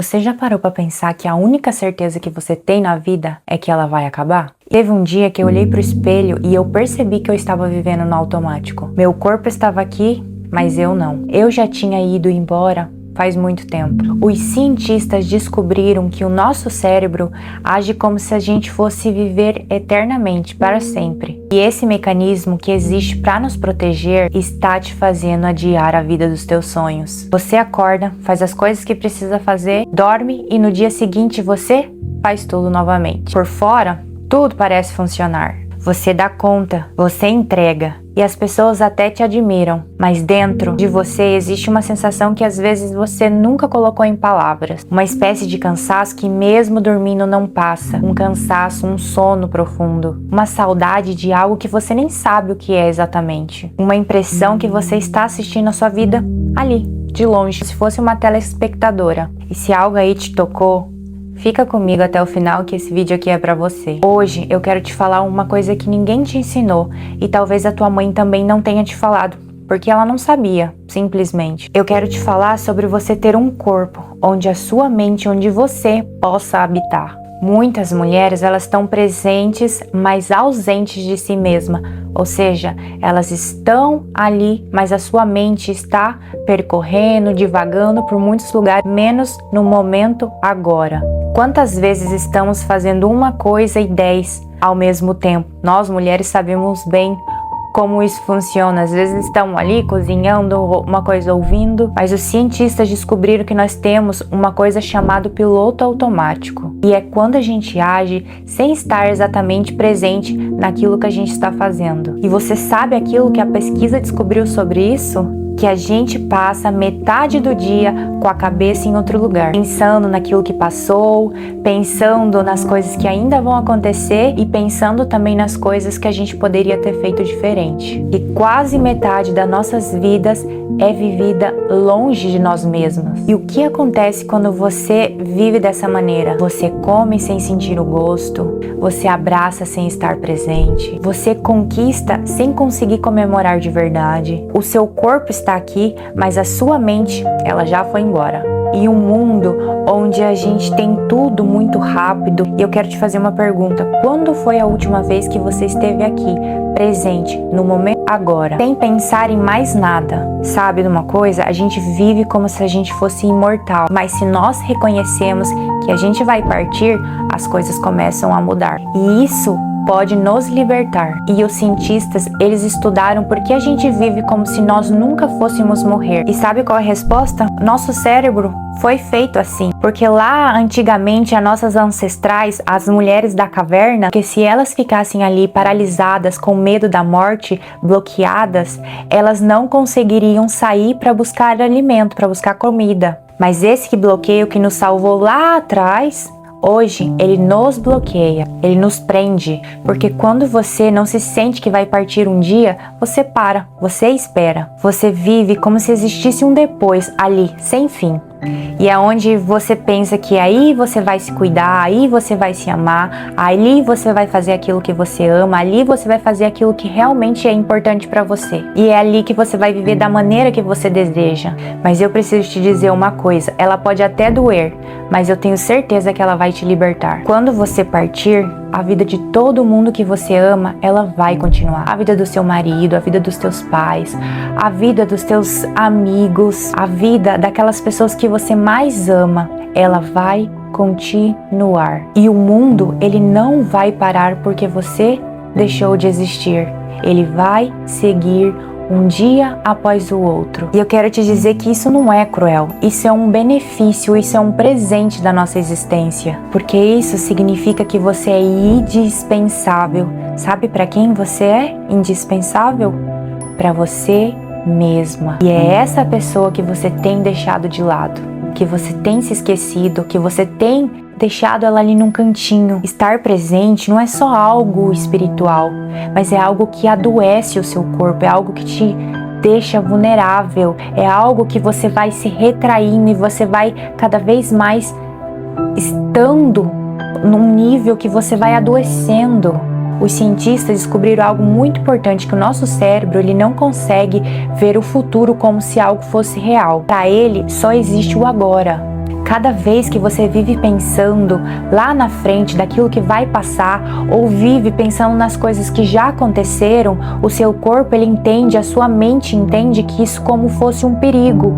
Você já parou pra pensar que a única certeza que você tem na vida é que ela vai acabar? Teve um dia que eu olhei pro espelho e eu percebi que eu estava vivendo no automático. Meu corpo estava aqui, mas eu não. Eu já tinha ido embora faz muito tempo. Os cientistas descobriram que o nosso cérebro age como se a gente fosse viver eternamente, para sempre. E esse mecanismo que existe para nos proteger está te fazendo adiar a vida dos teus sonhos. Você acorda, faz as coisas que precisa fazer, dorme e no dia seguinte você faz tudo novamente. Por fora, tudo parece funcionar. Você dá conta, você entrega e as pessoas até te admiram, mas dentro de você existe uma sensação que às vezes você nunca colocou em palavras, uma espécie de cansaço que mesmo dormindo não passa, um cansaço, um sono profundo, uma saudade de algo que você nem sabe o que é exatamente, uma impressão que você está assistindo a sua vida ali, de longe, se fosse uma telespectadora. E se algo aí te tocou, fica comigo até o final que esse vídeo aqui é pra você. Hoje eu quero te falar uma coisa que ninguém te ensinou e talvez a tua mãe também não tenha te falado, porque ela não sabia, simplesmente. Eu quero te falar sobre você ter um corpo onde a sua mente, onde você possa habitar. Muitas mulheres, elas estão presentes, mas ausentes de si mesma, ou seja, elas estão ali, mas a sua mente está percorrendo, divagando por muitos lugares, menos no momento agora. Quantas vezes estamos fazendo uma coisa e 10 ao mesmo tempo? Nós mulheres sabemos bem como isso funciona. Às vezes estamos ali cozinhando uma coisa, ouvindo, mas os cientistas descobriram que nós temos uma coisa chamada piloto automático, e é quando a gente age sem estar exatamente presente naquilo que a gente está fazendo. E você sabe aquilo que a pesquisa descobriu sobre isso? Que a gente passa metade do dia com a cabeça em outro lugar, pensando naquilo que passou, pensando nas coisas que ainda vão acontecer e pensando também nas coisas que a gente poderia ter feito diferente. E quase metade das nossas vidas é vivida longe de nós mesmos. E o que acontece quando você vive dessa maneira? Você come sem sentir o gosto, você abraça sem estar presente, você conquista sem conseguir comemorar de verdade, o seu corpo está aqui, mas a sua mente, ela já foi embora. E um mundo onde a gente tem tudo muito rápido. E eu quero te fazer uma pergunta: quando foi a última vez que você esteve aqui, presente, no momento agora, sem pensar em mais nada? Sabe de uma coisa? A gente vive como se a gente fosse imortal, mas se nós reconhecemos que a gente vai partir, as coisas começam a mudar. E isso pode nos libertar. E os cientistas, eles estudaram por que a gente vive como se nós nunca fôssemos morrer. E sabe qual é a resposta? Nosso cérebro foi feito assim, porque lá antigamente as nossas ancestrais, as mulheres da caverna, que se elas ficassem ali paralisadas com medo da morte, bloqueadas, elas não conseguiriam sair para buscar alimento, para buscar comida. Mas esse bloqueio que nos salvou lá atrás, hoje ele nos bloqueia, ele nos prende, porque quando você não se sente que vai partir um dia, você para, você espera, você vive como se existisse um depois ali, sem fim. E é onde você pensa que aí você vai se cuidar, aí você vai se amar, ali você vai fazer aquilo que você ama, ali você vai fazer aquilo que realmente é importante para você. E é ali que você vai viver da maneira que você deseja. Mas eu preciso te dizer uma coisa, ela pode até doer, mas eu tenho certeza que ela vai te libertar. Quando você partir, a vida de todo mundo que você ama, ela vai continuar. A vida do seu marido, a vida dos teus pais, a vida dos teus amigos, a vida daquelas pessoas que você mais ama, ela vai continuar. E o mundo, ele não vai parar porque você deixou de existir. Ele vai seguir um dia após o outro. E eu quero te dizer que isso não é cruel, isso é um benefício, isso é um presente da nossa existência, porque isso significa que você é indispensável. Sabe para quem você é indispensável? Para você mesma. E é essa pessoa que você tem deixado de lado, que você tem se esquecido, que você tem deixado ela ali num cantinho. Estar presente não é só algo espiritual, mas é algo que adoece o seu corpo, é algo que te deixa vulnerável, é algo que você vai se retraindo e você vai cada vez mais estando num nível que você vai adoecendo. Os cientistas descobriram algo muito importante, que o nosso cérebro, ele não consegue ver o futuro como se algo fosse real. Para ele, só existe o agora. Cada vez que você vive pensando lá na frente daquilo que vai passar, ou vive pensando nas coisas que já aconteceram, o seu corpo ele entende, a sua mente entende que isso como fosse um perigo.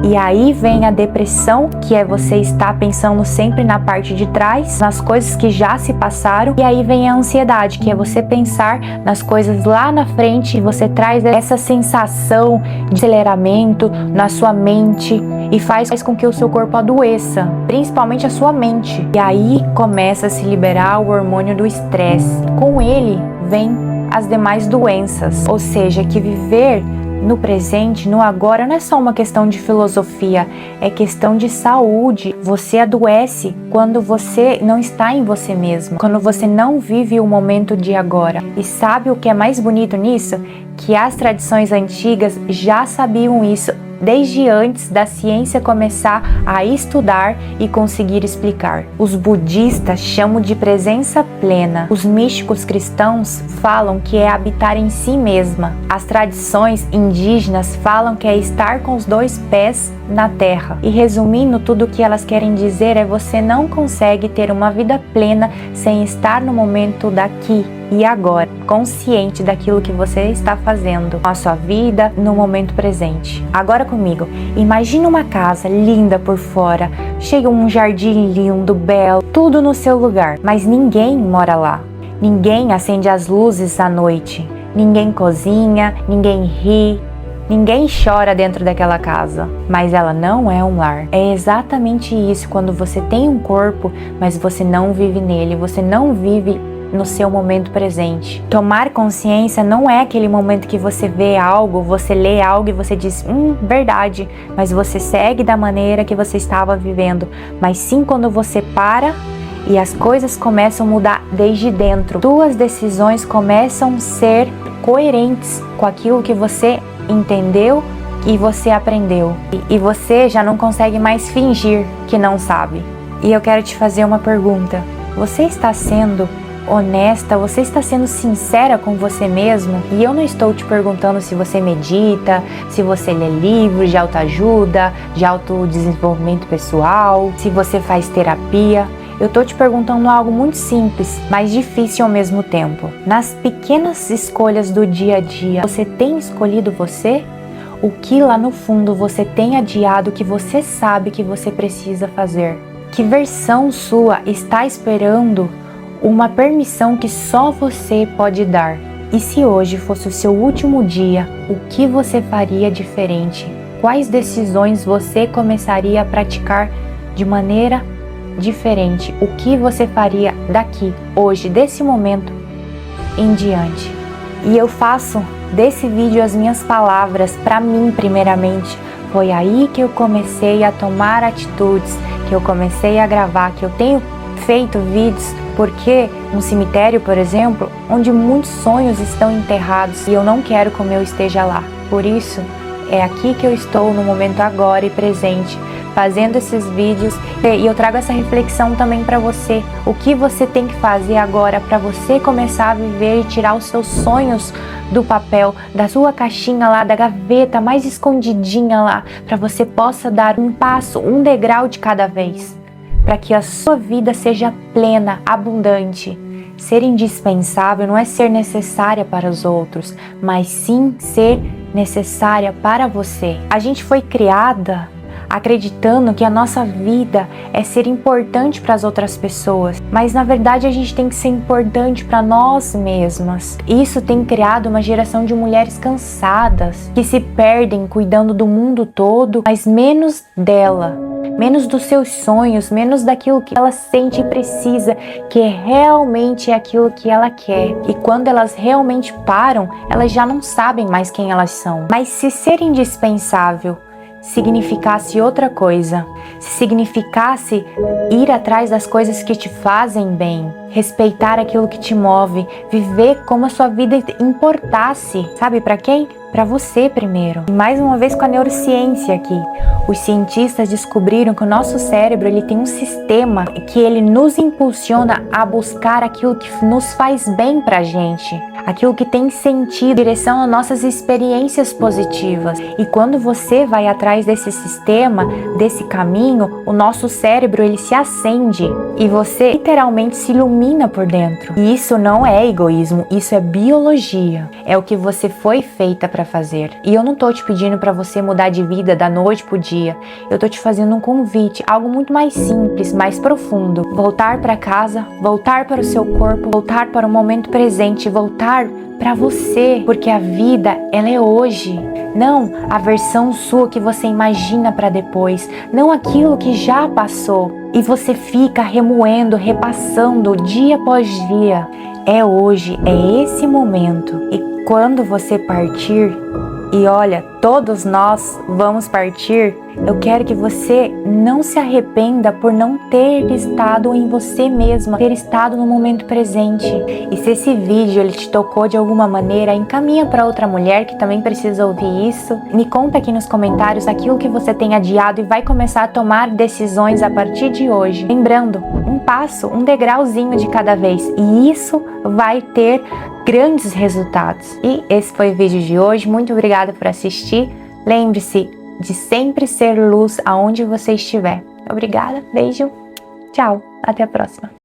E aí vem a depressão, que é você estar pensando sempre na parte de trás, nas coisas que já se passaram, e aí vem a ansiedade, que é você pensar nas coisas lá na frente, e você traz essa sensação de aceleramento na sua mente e faz com que o seu corpo adoeça, principalmente a sua mente. E aí começa a se liberar o hormônio do estresse. Com ele vem as demais doenças, ou seja, que viver no presente, no agora, não é só uma questão de filosofia, é questão de saúde. Você adoece quando você não está em você mesmo, quando você não vive o momento de agora. E sabe o que é mais bonito nisso? Que as tradições antigas já sabiam isso desde antes da ciência começar a estudar e conseguir explicar. Os budistas chamam de presença plena. Os místicos cristãos falam que é habitar em si mesma. As tradições indígenas falam que é estar com os dois pés na terra. E resumindo, tudo o que elas querem dizer é: você não consegue ter uma vida plena sem estar no momento daqui e agora, consciente daquilo que você está fazendo com a sua vida no momento presente. Agora comigo, imagina uma casa linda por fora, cheia de um jardim lindo, belo, tudo no seu lugar, mas ninguém mora lá. Ninguém acende as luzes à noite, ninguém cozinha, ninguém ri, ninguém chora dentro daquela casa, mas ela não é um lar. É exatamente isso quando você tem um corpo, mas você não vive nele, você não vive no seu momento presente. Tomar consciência não é aquele momento que você vê algo, você lê algo e você diz, verdade, mas você segue da maneira que você estava vivendo, mas sim quando você para e as coisas começam a mudar desde dentro. Suas decisões começam a ser coerentes com aquilo que você entendeu e você aprendeu. E você já não consegue mais fingir que não sabe. E eu quero te fazer uma pergunta. Você está sendo honesta? Você está sendo sincera com você mesmo? E eu não estou te perguntando se você medita, se você lê livros de autoajuda, de autodesenvolvimento pessoal, se você faz terapia. Eu estou te perguntando algo muito simples, mas difícil ao mesmo tempo. Nas pequenas escolhas do dia a dia, você tem escolhido você? O que lá no fundo você tem adiado que você sabe que você precisa fazer? Que versão sua está esperando uma permissão que só você pode dar? E se hoje fosse o seu último dia, o que você faria diferente? Quais decisões você começaria a praticar de maneira diferente? O que você faria daqui, hoje, desse momento em diante? E eu faço desse vídeo as minhas palavras para mim primeiramente. Foi aí que eu comecei a tomar atitudes, que eu comecei a gravar, que eu tenho feito vídeos, porque um cemitério, por exemplo, onde muitos sonhos estão enterrados e eu não quero que o meu esteja lá. Por isso, é aqui que eu estou no momento agora e presente, fazendo esses vídeos, e eu trago essa reflexão também para você. O que você tem que fazer agora para você começar a viver e tirar os seus sonhos do papel, da sua caixinha lá, da gaveta mais escondidinha lá, para você possa dar um passo, um degrau de cada vez, para que a sua vida seja plena, abundante. Ser indispensável não é ser necessária para os outros, mas sim ser necessária para você. A gente foi criada acreditando que a nossa vida é ser importante para as outras pessoas, mas na verdade a gente tem que ser importante para nós mesmas. Isso tem criado uma geração de mulheres cansadas, que se perdem cuidando do mundo todo, mas menos dela, menos dos seus sonhos, menos daquilo que ela sente e precisa, que realmente é aquilo que ela quer. E quando elas realmente param, elas já não sabem mais quem elas são. Mas se ser indispensável significasse outra coisa, se significasse ir atrás das coisas que te fazem bem, respeitar aquilo que te move, viver como a sua vida importasse. Sabe para quem? Para você primeiro. E mais uma vez com a neurociência aqui. Os cientistas descobriram que o nosso cérebro ele tem um sistema que ele nos impulsiona a buscar aquilo que nos faz bem pra gente. Aquilo que tem sentido, em direção às nossas experiências positivas. E quando você vai atrás desse sistema, desse caminho, o nosso cérebro ele se acende e você literalmente se ilumina por dentro. E isso não é egoísmo, isso é biologia. É o que você foi feita para fazer. E eu não tô te pedindo para você mudar de vida da noite pro dia. Eu tô te fazendo um convite, algo muito mais simples, mais profundo. Voltar para casa, voltar para o seu corpo, voltar para o momento presente, voltar para você, porque a vida ela é hoje, não a versão sua que você imagina para depois, não aquilo que já passou e você fica remoendo, repassando dia após dia. É hoje, é esse momento. E quando você partir, e olha, todos nós vamos partir, eu quero que você não se arrependa por não ter estado em você mesma, ter estado no momento presente. E se esse vídeo ele te tocou de alguma maneira, encaminha para outra mulher que também precisa ouvir isso. Me conta aqui nos comentários aquilo que você tem adiado e vai começar a tomar decisões a partir de hoje. Lembrando, um passo, um degrauzinho de cada vez. E isso vai ter grandes resultados. E esse foi o vídeo de hoje. Muito obrigada por assistir. Lembre-se de sempre ser luz aonde você estiver. Obrigada, beijo, tchau, até a próxima.